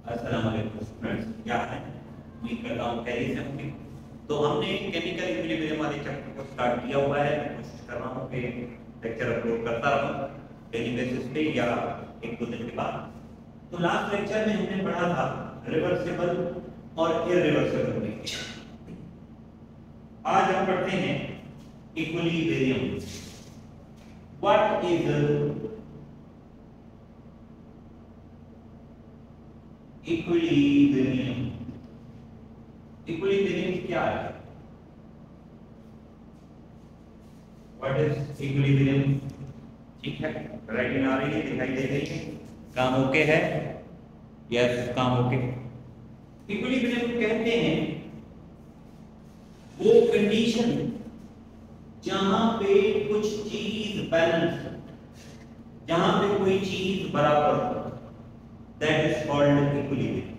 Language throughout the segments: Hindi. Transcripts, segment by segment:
अस्सलाम वालेकुम स्टूडेंट्स, क्या है? उम्मीद करता हूँ खैरियत से होंगे। तो हमने केमिकल इक्विलिब्रियम वाले चैप्टर को स्टार्ट किया हुआ है। मैं कोशिश कर रहा हूँ कि लेक्चर अपलोड करता रहूँ डेली बेसिस पे या एक दो दिन के बाद। तो लास्ट लेक्चर में हमने पढ़ा था रिवर्सिबल और इररिवर्सिबल में। आज हम पढ़ते हैं equilibrium. What is equilibrium? Equilibrium क्या है? What is equilibrium? ठीक है, राइटिंग आ रही है, दिखाई दे रही है, काम ओके है? यस, काम ओके। इक्विलिब्रियम कहते हैं वो कंडीशन जहां पे कुछ चीज बैलेंस, जहां पे कोई चीज बराबर हो, दैट इज कॉल्ड इक्विलिब्रियम।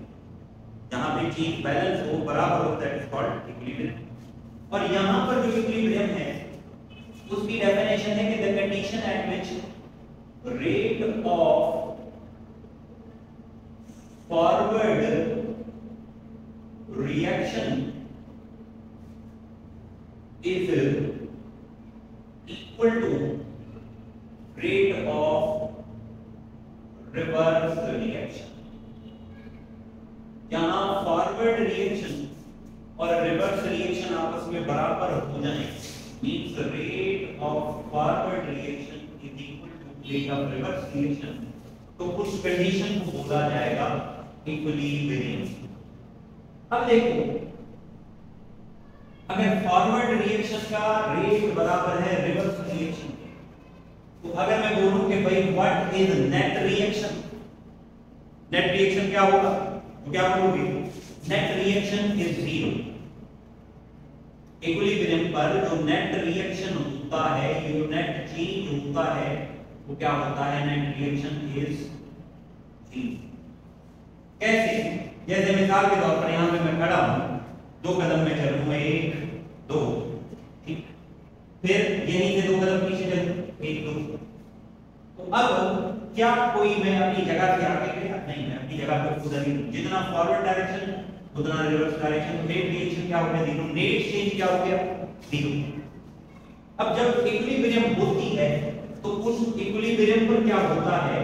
जहां पे चीज बैलेंस हो, बराबर हो, दैट इज कॉल्ड इक्विलिब्रियम। और यहां पर जो इक्विलिब्रियम है उसकी डेफिनेशन है कि the condition at which rate of forward reaction is equal to rate of reverse reaction. जहां फॉरवर्ड रिएक्शन और रिवर्स रिएक्शन आपस में बराबर हो जाए, means rate of forward reaction is equal to rate of reverse reaction, तो उस कंडीशन को बोला जाएगा इक्विलिब्रियम। अब देखो, अगर फॉरवर्ड रिएक्शन का रेट बराबर है रिवर्स रिएक्शन के, तो अगर मैं बोलूं कि भाई what is net reaction, net reaction क्या होगा, तो क्या बोलोगे? Net reaction is zero. Equilibrium पर जो नेट रिएक्शन होता है, जो नेट चेंज होता है, वो क्या होता है? Net reaction is zero. कैसे? जैसे मिसाल के तौर पर यहां पे मैं खड़ा हूं, दो कदम में चलूंगा, एक दो, ठीक, फिर यहीं से दो कदम पीछे चलूं, एक दो। तो अब क्या कोई मैं अपनी जगह से आगे गया? नहीं, मैं अपनी जगह पर उधर ही, जितना फॉरवर्ड डायरेक्शन उतना रिवर्स डायरेक्शन। नेट रिएक्शन क्या हो गया? जीरो। नेट चेंज क्या हो गया? जीरो। अब जब इक्विलिब्रियम होती है तो उस इक्विलिब्रियम पर क्या होता है?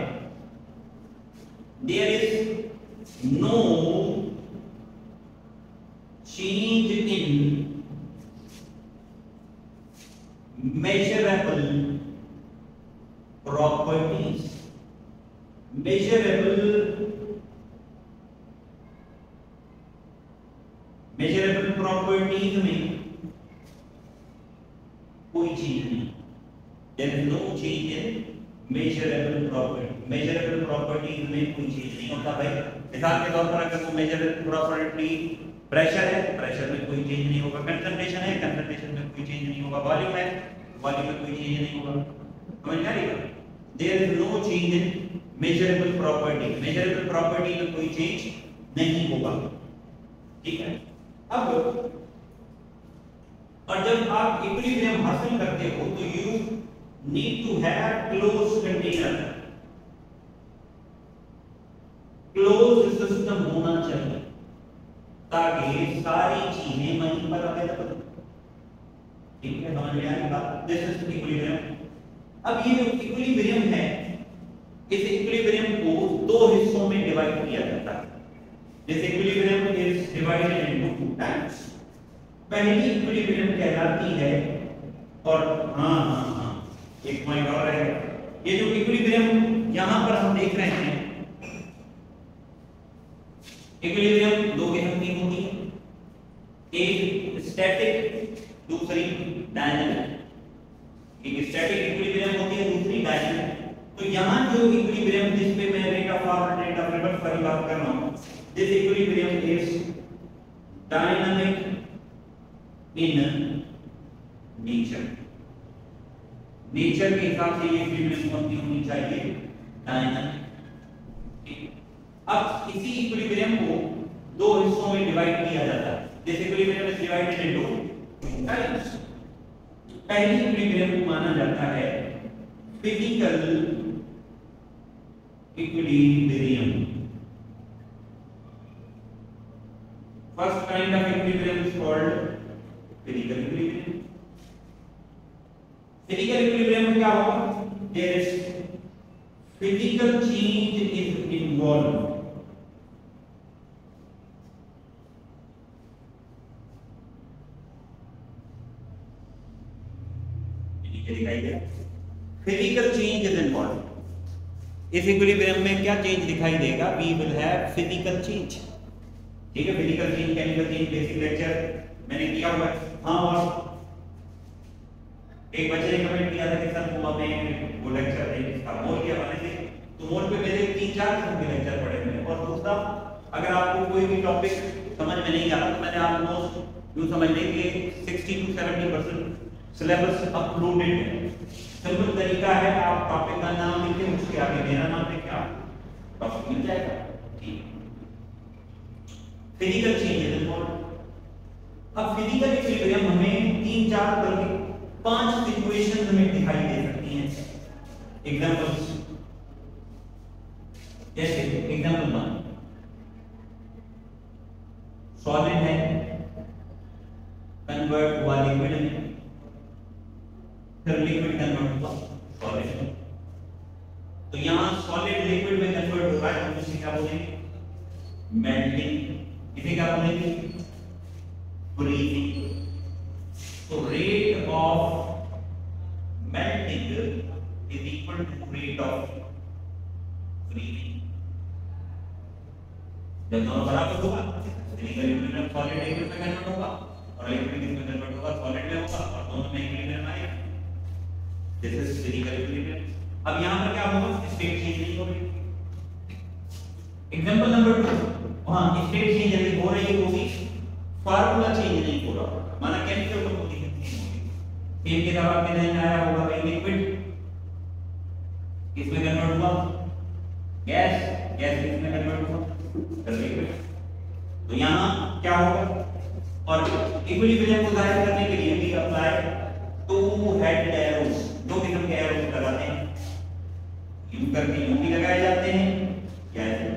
There is no change in measurable properties। measurable properties में कोई चीज नहीं। there is no change in measurable property। measurable properties में कोई चीज नहीं होता भाई। मिसाल के तौर पर अगर वो measurable property प्रेशर है, प्रेशर में कोई चेंज नहीं होगा। कंसंट्रेशन है, कंसंट्रेशन में कोई चेंज नहीं होगा। वॉल्यूम है, वॉल्यूम में कोई चेंज नहीं होगा। समझ में आ रही है? There is no change in measurable property. Measurable property में कोई चेंज नहीं होगा, ठीक है। अब और जब आप इक्विलिब्रियम हासिल करते हो तो you need to have close container, close system होना चाहिए ताकि सारी चीजें वहीं पर अवेलेबल हो, ठीक है। समझ में आ रही बात? This is equilibrium. अब ये जो इक्विलिब्रियम है, इस इक्विलिब्रियम को दो हिस्सों में डिवाइड किया जाता है। This equilibrium is divided into two types. पहली इक्विलिब्रियम कहलाती है, और एक पॉइंट और है, ये जो इक्विलिब्रियम यहां पर हम देख रहे हैं, इक्विलिब्रियम दो किस्म की होती है, एक स्टैटिक, दूसरी डायनामिक। एक स्टैटिक इक्विलिब्रियम होती है, दूसरी डायनामिक। तो यहां जो इक्विलिब्रियम जिस पे मैं rate of forward, rate of reverse वाली बात कर रहा हूं, this equilibrium is dynamic in nature. Nature के हिसाब से ये इक्विलिब्रियम कौन होनी चाहिए? डायनामिक। अब इसी इक्विलिब्रियम को दो हिस्सों में डिवाइड किया जाता है। This equilibrium is divided into types. पहली इक्विलिब्रियम को माना जाता है physical equilibrium. First kind of equilibrium is called physical equilibrium. Physical equilibrium में क्या होगा? There is physical change is involve. दिखाई दे फिजिकल चेंज इज इन्वॉल्व। इस इक्विलिब्रियम में क्या चेंज दिखाई देगा? We will have physical change. ठीक है, physical change, chemical change, basic lecture मैंने किया हुआ है। हाँ, और एक बच्चे ने कमेंट किया था कि सर वो हमें वो लेक्चर है इसका मोल के हवाले से, तो मोल पे मेरे 3-4 किस्म के लेक्चर पढ़े हुए हैं। और दूसरा, अगर आपको कोई भी टॉपिक समझ में नहीं आ रहा तो मैंने ऑलमोस्ट यूं समझ लें कि 60 to 70% सिलेबस अपलोडेड है। सिंपल तरीका है, आप टॉपिक का नाम लिखें, उसके आगे मेरा नाम लिखें, आप टॉपिक मिल जाएगा। ठीक, फिजिकल चेंजेस इन्वॉल्व। अब फिजिकल इक्विलिब्रियम हमें 3-4 तरह के 5 सिचुएशन हमें दिखाई दे सकती हैं। एग्जांपल्स, जैसे एग्जांपल 1, सॉलिड है, कन्वर्ट हुआ लिक्विड में, फिर लिक्विड कन्वर्ट हुआ सॉलिड में। तो यहां सॉलिड लिक्विड में कन्वर्ट हो रहा है, तो इसे क्या बोलेंगे? मेल्टिंग। इसे क्या बोलेंगे? फ्रीजिंग। तो rate of melting is equal to rate of freezing. जब दोनों बराबर होगा, लिक्विड में सॉलिड लिक्विड में कन्वर्ट होगा और लिक्विड में कन्वर्ट होगा सॉलिड में होगा, और दोनों में इक्विलिब्रियम आएगा। This is physical equilibrium. अब यहां पर क्या होगा? स्टेट चेंज नहीं हो रही। एग्जांपल नंबर 2, वहां स्टेट चेंज यदि हो रही होगी, फार्मूला चेंज नहीं हो रहा, माना केमिकल कंपोजिशन चेंज हो गई। सेम के जवाब में नहीं आया होगा भाई लिक्विड किसमें कन्वर्ट हुआ? गैस। गैस किसमें कन्वर्ट हुआ? लिक्विड। तो यहां क्या होगा? और इक्विलिब्रियम को जाहिर करने के लिए भी अप्लाई 2 हेड एरोस, 2 किस्म के एरोस लगाते हैं। यूं करके यूं भी लगाए जाते हैं, क्या है?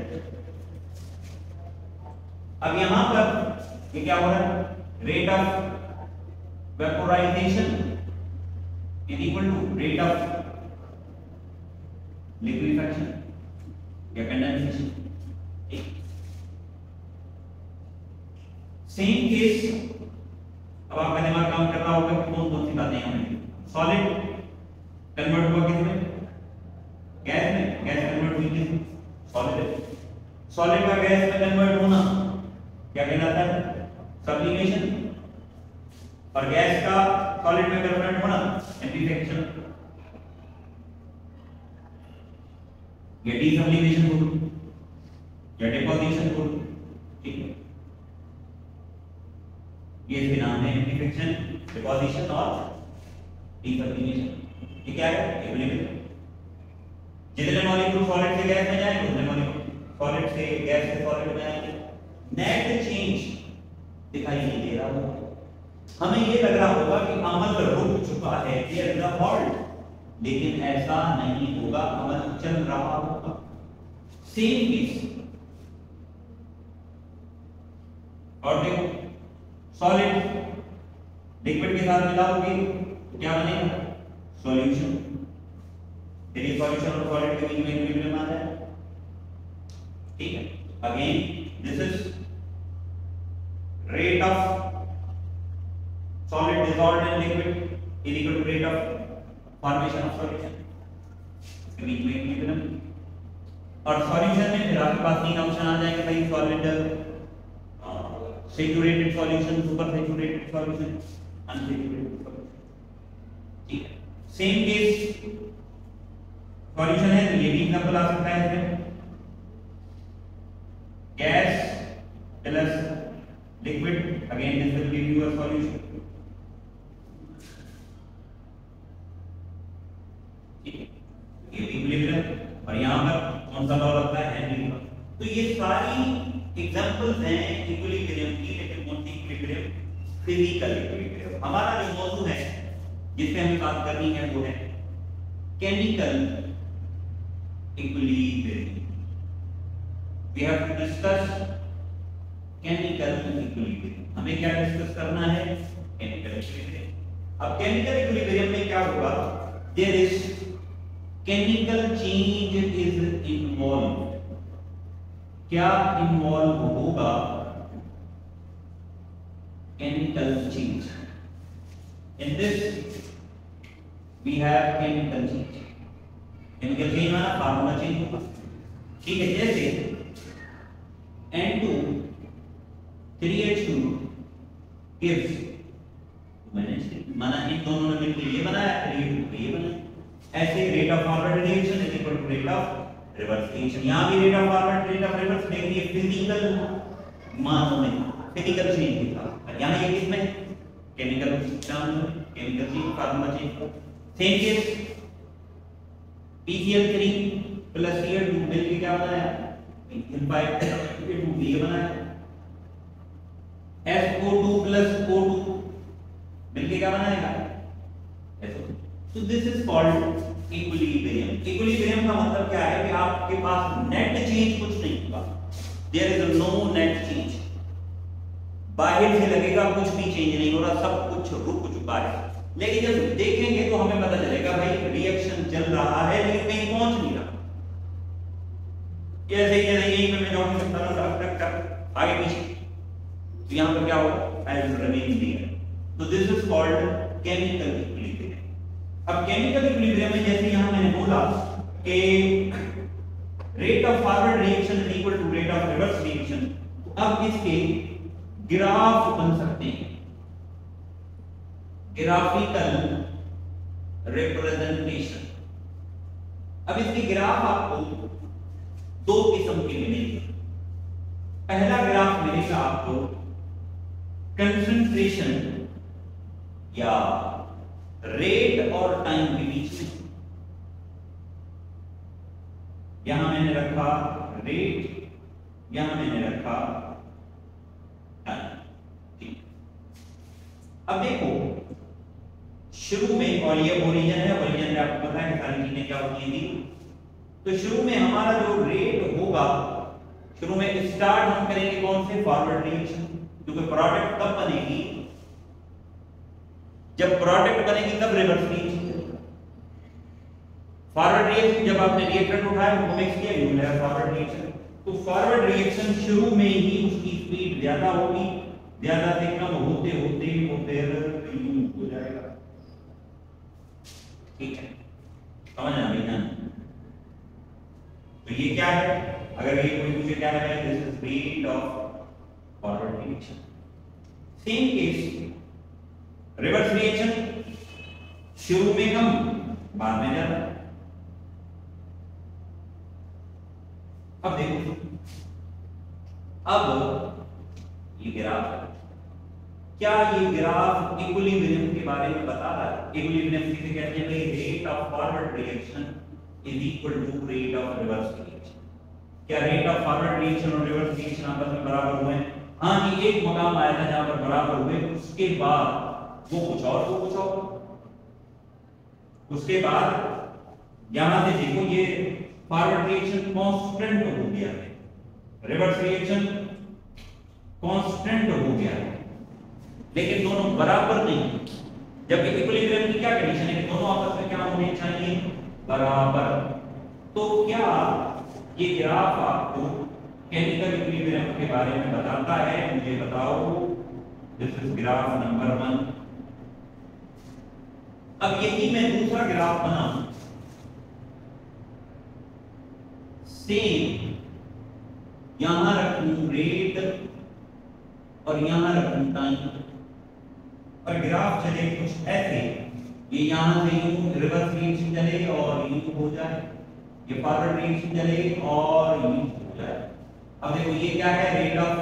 अब यहां पर ये क्या हो रहा है? Rate of vaporisation is equal to rate of liquefaction या कंडेंसेशन। सेम केस, अब आपका दिमाग काम कर रहा होगा कि कौन कौन सी बातें हमें। सॉलिड कन्वर्ट हुआ किसमें? गैस में। गैस कन्वर्ट हुई किसमें? सॉलिड। सॉलिड का गैस में कन्वर्ट होना क्या कहलाता है? सब्लिमेशन। और गैस का सॉलिड में कन्वर्ट होना एम्प्लीफिकेशन या डीसब्लिमेशन हो या डिपोजिशन हो। ठीक है, ये इसके नाम है एम्प्लीफिकेशन, डिपोजिशन और डीसब्लिमेशन। ये क्या है? इक्विलिब्रियम। जितने मॉलिक्यूल सॉलिड से गैस में जाएंगे उतने मॉलिक्यूल सॉलिड से गैस से सॉलिड में आएंगे। नेट चेंज दिखाई नहीं दे रहा होगा, हमें ये लग रहा होगा कि अमल रुक चुका है, देयर इज अ हॉल्ट, लेकिन ऐसा नहीं होगा, अमल चल रहा होगा। सेम केस, और देखो सॉलिड लिक्विड के साथ मिलाओगे तो क्या बनेगा? सॉल्यूशन। यदि सॉल्यूशन और सॉलिड के बीच में इक्विलिब्रियम आ जाए, ठीक है, again this is rate of solid dissolved in liquid is equal to rate of formation of solution। इसके बीच में इक्विलिब्रियम। और सॉल्यूशन में फिर आपके पास 3 ऑप्शन आ जाएंगे भाई, solid saturated solution, super saturated solution, unsaturated solution. ठीक है, सेम केस सॉल्यूशन है तो ये भी एग्जांपल आ सकता है इसमें, gas plus liquid, again this will give you a solution। ठीक है, ये इक्विलिब्रियम। और यहाँ पर कौन सा लॉ लगता है? Henry law. तो ये सारी एग्जांपल्स हैं इक्विलिब्रियम की, लेकिन कौन सी इक्विलिब्रियम? Physical equilibrium. हमारा जो मौजू है जिस पे हमें बात करनी है वो है chemical equilibrium. We have to discuss chemical equilibrium. हमें क्या डिस्कस करना है? Chemical equilibrium. अब केमिकल इक्विलिब्रियम में क्या होगा? There is chemical change is involve. क्या इन्वॉल्व होगा? Chemical change. In this we have chemical change. Chemical change माना फार्मूला चेंज होगा। ठीक है, जैसे N2 3H2 gives माना इन दोनों ने मिलकर ये बनाया, 3H2 ये बनाया। ऐसे rate of forward reaction is equal to rate of reverse reaction. यहां भी rate of forward rate of reverse, लेकिन ये फिजिकल मानों में फिजिकल चेंज होगा। यहां ये किसमें? केमिकल टर्म में chemical change, formula change. Same case PCl3 plus Cl2 मिलकर क्या बनाया? PCl5 Cl2 ये बनाया। SO2 प्लस O2 मिलके क्या बनाएगा? SO2। तो this is called equilibrium. Equilibrium का मतलब क्या है कि आपके पास नेट चेंज कुछ नहीं होगा। There is no net change. बाहर से लगेगा कुछ भी चेंज नहीं हो रहा, सब कुछ रुक चुका है। लेकिन जब देखेंगे तो हमें पता चलेगा भाई रिएक्शन चल रहा है लेकिन कहीं पहुंच नहीं रहा। ऐसे ही यहीं पे मैं जॉब करता हूं टक आगे पीछे, तो यहां पर क्या होगा? I will remain here. तो this is called chemical equilibrium. अब केमिकल इक्विलिब्रियम में जैसे यहां मैंने बोला कि rate of forward reaction is equal to rate of reverse reaction, अब इसके ग्राफ बन सकते हैं। Graphical representation. अब इसके ग्राफ आपको दो किस्म के मिलेंगे। पहला ग्राफ मिलेगा आपको कंसंट्रेशन या रेट और टाइम के बीच में। यहां मैंने रखा रेट, यहां मैंने रखा टाइम। ठीक, अब देखो शुरू में, और ये ओरिजिन है, ओरिजिन में आपको पता है कि सारी चीजें क्या होती हैं। तो शुरू में हमारा जो रेट होगा, शुरू में स्टार्ट हम करेंगे कौन से? Forward reaction. क्योंकि प्रोडक्ट तब बनेगी जब प्रोडक्ट बनेगी तब रिवर्स रिएक्शन चलेगा। फॉरवर्ड रिएक्शन जब आपने रिएक्टेंट उठाया वो मिक्स किया, ये मिला फॉरवर्ड रिएक्शन। तो फॉरवर्ड रिएक्शन शुरू में ही उसकी स्पीड ज्यादा होगी, ज्यादा से कम होते होते वो फिर यूज हो जाएगा। ठीक है, समझना भैया? तो ये क्या है? अगर ये कोई पूछे क्या है, this is rate of forward reaction. Same case reverse reaction, शुरू में कम बाद में ज्यादा। अब देखो, अब ये ग्राफ है। क्या ये ग्राफ इक्विलिब्रियम के बारे में बता रहा है? इक्विलिब्रियम किसे कहते हैं? भाई rate of forward reaction is equal to rate of reverse reaction. क्या रेट ऑफ फॉरवर्ड रिएक्शन और रिवर्स रिएक्शन आपस में बराबर हुए? हां जी, एक मकाम आया था जहां पर बराबर हुए, उसके बाद वो कुछ और, वो कुछ और। उसके बाद यहां से देखो ये फॉरवर्ड रिएक्शन कांस्टेंट हो गया है, रिवर्स रिएक्शन कांस्टेंट हो गया है, लेकिन दोनों बराबर नहीं। जबकि इक्विलिब्रियम की क्या कंडीशन है कि दोनों आपस में क्या होने चाहिए? बराबर। तो क्या ये ग्राफ आपको केमिकल इक्विलिब्रियम के बारे में बताता है? मुझे बताओ। This is graph number 1। अब यही मैं दूसरा ग्राफ बनाऊं, सेम यहां रखूं रेट और यहां रखूं टाइम, और ग्राफ चले कुछ ऐसे, ये यहां से यूं रिवर्स रिएक्शन चले और यूं हो जाए, ये फॉरवर्ड रिएक्शन चले और यूं हो जाए। अब देखो ये क्या है? रेट ऑफ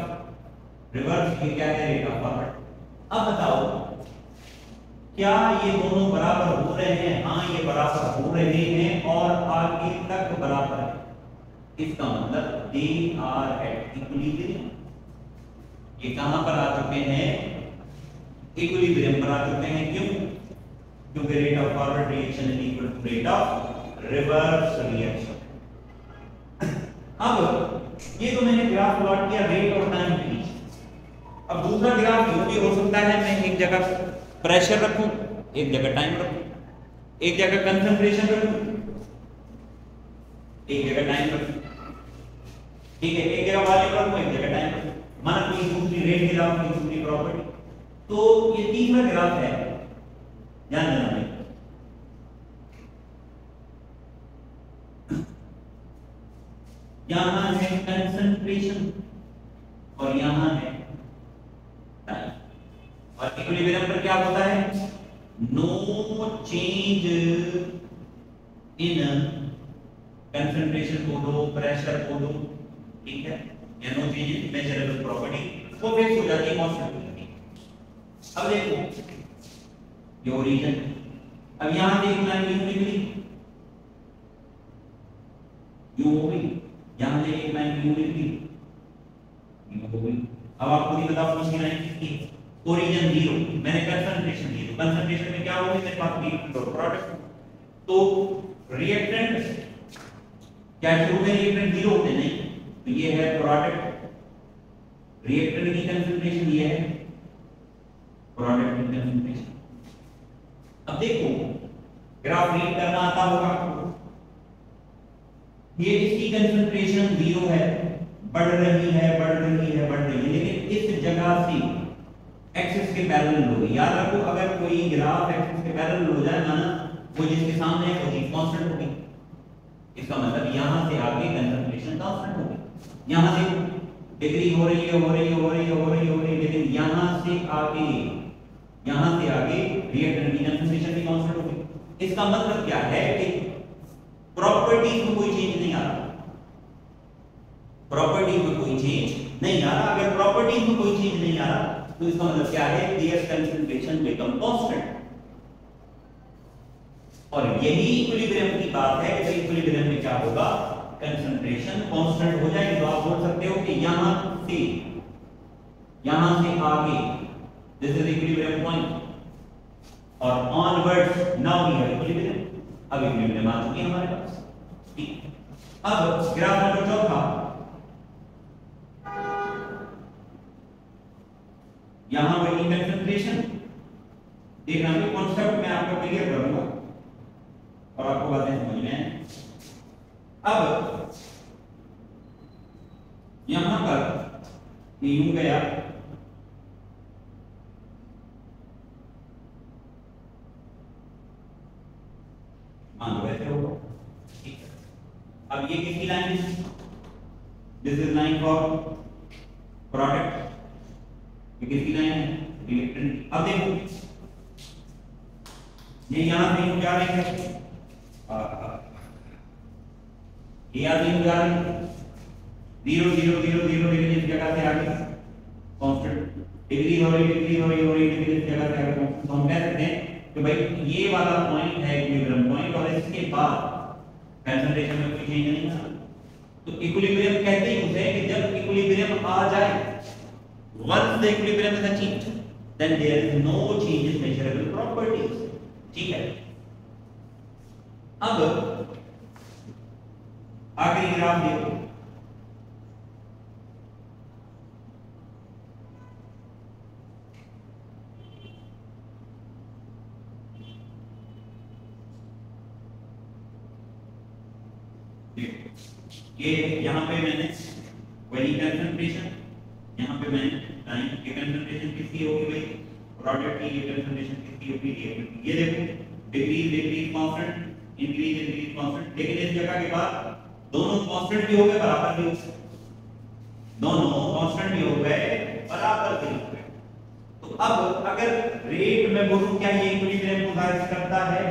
रिवर्स, ये क्या है? Rate of forward. अब बताओ क्या ये दोनों बराबर हो रहे हैं? हाँ, ये बराबर हो रहे हैं और आगे तक बराबर है। इसका मतलब दे आर एट इक्विलिब्रियम। ये कहां पर आ चुके हैं? इक्विलिब्रियम पर आ चुके हैं। क्यों? क्योंकि rate of forward reaction is equal to rate of reverse reaction. अब ये तो मैंने ग्राफ प्लॉट किया रेट और टाइम के बीच। अब दूसरा ग्राफ यूं भी हो सकता है, मैं एक जगह प्रेशर रखूं, एक जगह टाइम रखूं, एक जगह कंसंट्रेशन रखूं, एक जगह टाइम रखूं, ठीक है, एक जगह वॉल्यूम रखूं, एक जगह टाइम रखूं, माना कोई दूसरी रेट ग्राफ, कोई दूसरी प्रॉपर्टी। तो ये तीसरा ग्राफ है, ध्यान देना भाई। यहां है कंसंट्रेशन और यहां है टाइम, और इक्विलिब्रियम पर क्या होता है? नो चेंज इन कंसंट्रेशन को दो, प्रेशर को दो, ठीक है, या no change in measurable property, वो फिक्स हो जाती है, कांस्टेंट हो जाती है। अब देखो ये ओरिजिन, अब यहां से एक लाइन यूं निकली, यूं हो गई, यहां से एक लाइन यूं निकली, यूं हो गई। अब आपको नहीं पता कौन सी लाइन किसकी, ओरिजिन जीरो, मैंने कंसंट्रेशन दी, कंसंट्रेशन में क्या होगा, मेरे पास हीट प्रोडक्ट, तो रिएक्टेंट क्या शुरू में रिएक्टेंट जीरो होते नहीं, तो ये है प्रोडक्ट, रिएक्टेंट की कंसंट्रेशन ये है प्रोडक्ट की कंसंट्रेशन। अब देखो ग्राफ रीड करना आता होगा आपको, ये इसकी कंसंट्रेशन जीरो है, बढ़ रही है, बढ़ रही है, बढ़ रही है, लेकिन इस जगह से एक्सिस के पैरेलल होगी। याद रखो अगर कोई ग्राफ एक्सिस के पैरेलल हो जाए, माना वो जिसके सामने है वो चीज कांस्टेंट होगी, इसका मतलब यहां से आगे कंसंट्रेशन कांस्टेंट होगी, यहां से डिग्री हो रही है, हो रही है, हो रही है, हो रही है, हो रही है, लेकिन यहां से आगे रिएक्टेंट की कंसंट्रेशन भी कांस्टेंट होगी। इसका मतलब क्या है कि प्रॉपर्टीज में कोई चेंज नहीं आ रहा, प्रॉपर्टीज में कोई चेंज नहीं आ रहा। अगर प्रॉपर्टीज में कोई चेंज नहीं आ रहा तो इसका मतलब क्या है, देयर कंसंट्रेशन बिकम कांस्टेंट। और यही इक्विलिब्रियम की बात है कि इक्विलिब्रियम में क्या होगा, कंसंट्रेशन कांस्टेंट हो जाएगी। तो आप बोल सकते हो कि यहां से आगे दिस इज इक्विलिब्रियम पॉइंट, और onwards now we have equilibrium. अब इक्विलिब्रियम आ चुकी है हमारे पास, ठीक है। अब ग्राफ नंबर चौथा, यहां वही कंसंट्रेशन देखना, मैं कॉन्सेप्ट में आपको क्लियर करूंगा और आपको बातें समझ में आए। अब यहां पर ये यूं गया, मान लो ऐसे होगा, ठीक है। अब ये किसकी लाइन है, this is line for product, ये किसकी लाइन है, रिएक्टेंट। अब देखो ये यहां से जा रही है, ये यहां से जा रही है 0 0 0 0, लेकिन इस जगह से आगे कांस्टेंट डिग्री हो रही, डिग्री हो रही, हो रही, लेकिन इस जगह से आगे कांस्टेंट। तो हम कह सकते हैं कि भाई ये वाला पॉइंट है इक्विलिब्रियम पॉइंट, और इसके बाद कंसंट्रेशन में कोई चेंज नहीं आ। तो इक्विलिब्रियम कहते ही उसे कि जब इक्विलिब्रियम आ जाए, once the equilibrium is achieved, then there is no change in measurable properties, ठीक है। अब आखिरी ग्राफ देखो, ये यहां पे मैंने वही कंसंट्रेशन, यहां पे मैंने टाइम की कंसंट्रेशन कितनी होगी भाई, प्रोडक्ट की ये कंसंट्रेशन कितनी होगी, ये देखो डिक्रीज कांस्टेंट, इंक्रीज कांस्टेंट, लेकिन इस जगह के बाद दोनों कांस्टेंट भी हो गए, बराबर भी हो गए, दोनों कांस्टेंट भी हो गए, बराबर भी हो गए। तो अब अगर रेट में बोलूं, क्या ये इक्विलिब्रियम को गाइड करता है?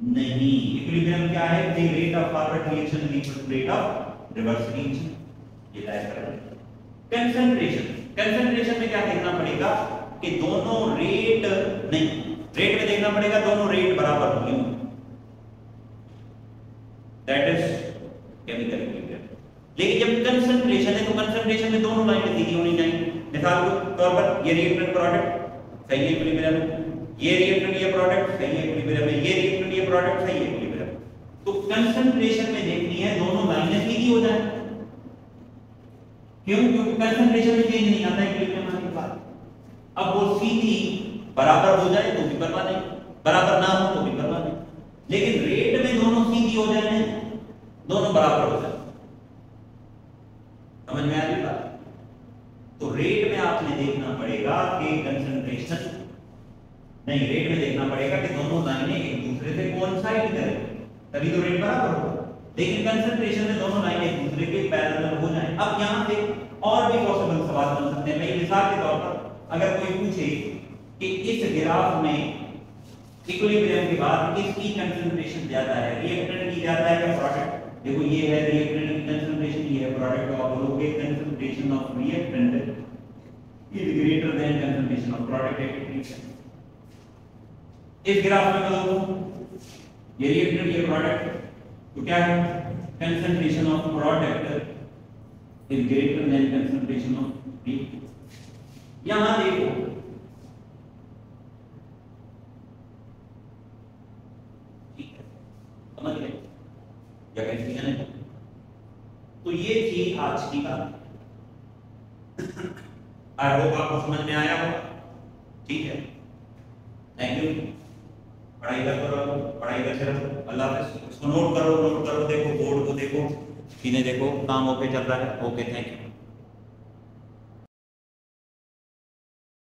नहीं। इक्विलिब्रियम क्या है, the rate of forward reaction is equal to rate of reverse reaction, ये लाइक करें। कंसंट्रेशन में क्या देखना पड़ेगा कि दोनों रेट नहीं, रेट में देखना पड़ेगा दोनों रेट बराबर होंगे, दैट इज केमिकल इक्विलिब्रियम। लेकिन जब कंसंट्रेशन है तो कंसंट्रेशन में दोनों लाइनें सीधी होनी चाहिए। मिसाल के तौर पर ये रिएक्टेंट प्रोडक्ट सही है इक्विलिब्रियम में, ये रिएक्टेंट ये प्रोडक्ट सही है इक्विलिब्रियम में, ये रिएक्टेंट ये प्रोडक्ट सही है इक्विलिब्रियम। तो कंसंट्रेशन में देखनी है दोनों लाइनें सीधी हो जाए, क्यों? क्योंकि कंसंट्रेशन में चेंज नहीं आता इक्विलिब्रियम आने के बाद। अब वो सीधी बराबर हो जाए तो भी परवाह नहीं, बराबर ना हो तो भी परवाह नहीं, लेकिन रेट में दोनों सीधी हो जाए, दोनों बराबर हो जाए। समझ में आ रही बात? तो रेट में आपने देखना पड़ेगा कि कंसंट्रेशन नहीं, रेट में देखना पड़ेगा कि दोनों लाइनें एक दूसरे से कोइंसाइड करें, तभी तो रेट बराबर होगा। लेकिन कंसंट्रेशन में दोनों लाइनें एक दूसरे के पैरेलल हो जाएं। अब यहां से और भी पॉसिबल सवाल बन सकते हैं। भाई मिसाल के तौर पर अगर कोई पूछे कि इस ग्राफ में इक्विलिब्रियम के बाद किसकी कंसंट्रेशन ज्यादा है, रिएक्टेंट की ज्यादा है या प्रोडक्ट? देखो ये है रिएक्टेंट की कंसंट्रेशन, ये है प्रोडक्ट। और बोलोगे concentration of reactant is greater than concentration of product. इस ग्राफ में बोलो ये रिएक्टेंट ये प्रोडक्ट, तो क्या है? Concentration of product is greater than concentration of reactant. यहां देखो समझ गए क्या कंफ्यूजन है? तो ये थी आज की बात। आई होप आपको समझ में आया होगा। ठीक है, थैंक यू। पढ़ाई करते रहो, पढ़ाई करते रहो। अल्लाह हाफ़िज़। इसको नोट करो, देखो बोर्ड को देखो, सीने देखो, काम ओके चल रहा है। Okay, thank you.